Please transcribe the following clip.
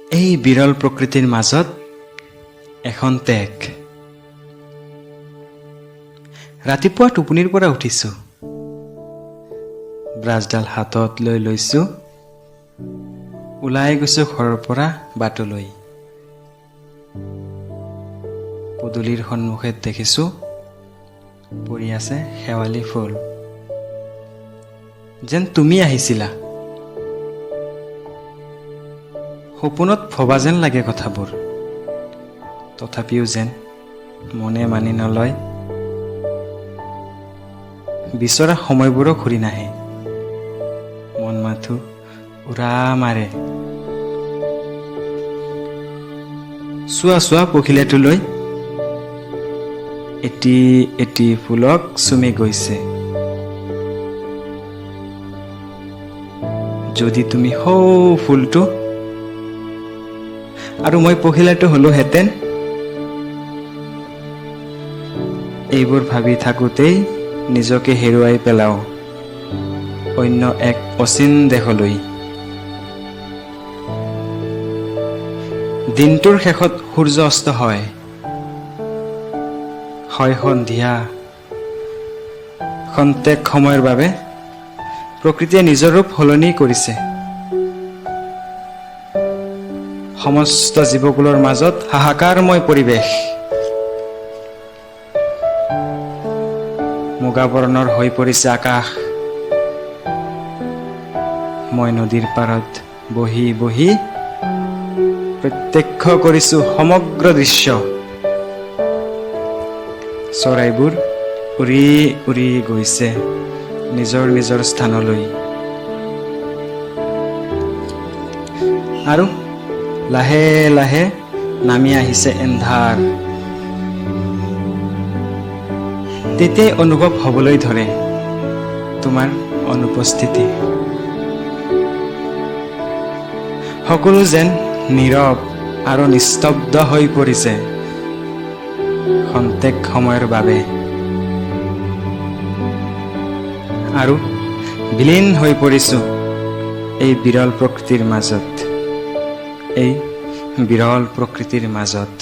এই বিৰল প্ৰকৃতিৰ মাজত এখন টেক। ৰাতিপুৱা টোপনিৰ পৰা উঠিছোঁ, ব্ৰাছডাল হাতত লৈ লৈছোঁ, ওলাই গৈছোঁ ঘৰৰ পৰা বাটলৈ। পদূলিৰ সন্মুখত দেখিছোঁ পৰি আছে শেৱালি ফুল, যেন তুমি আহিছিলা। সপোনত ভবা যেন লাগে কথাবোৰ, তথাপিও যেন মনে মানি নলয়। বিচৰা সময়বোৰো ঘূৰি নাহে, মন মাথো উৰা মাৰে। চোৱা চোৱা পখিলাটোলৈ, এটি এটি ফুলক চুমি গৈছে। যদি তুমি সৌ ফুলটো আৰু মই পখিলাটো হলোহেঁতেন। এইবোৰ ভাবি থাকোঁতেই নিজকে হেৰুৱাই পেলাওঁ অন্য এক অচিন দেশলৈ। দিনটোৰ শেষত সূৰ্য অস্ত হয় সন্ধিয়া। খন্তেক সময়ৰ বাবে প্ৰকৃতিয়ে নিজৰ ৰূপ সলনি কৰিছে। সমস্ত জীৱকুলৰ মাজত হাহাকাৰময় পৰিৱেশ। মুগা বৰণৰ হৈ পৰিছে আকাশ। মই নদীৰ পাৰত বহি বহি প্ৰত্যক্ষ কৰিছোঁ সমগ্ৰ দৃশ্য। চৰাইবোৰ উৰি উৰি গৈছে নিজৰ নিজৰ স্থানলৈ, আৰু লাহে লাহে নামি আহিছে এন্ধাৰ। তেতিয়াই অনুভৱ হ'বলৈ ধৰে তোমাৰ অনুপস্থিতি। সকলো যেন নীৰৱ আৰু নিস্তব্ধ হৈ পৰিছে খন্তেক সময়ৰ বাবে, আৰু বিলীন হৈ পৰিছোঁ এই বিৰল প্ৰকৃতিৰ মাজত, এই বিৰল প্ৰকৃতিৰ মাজত।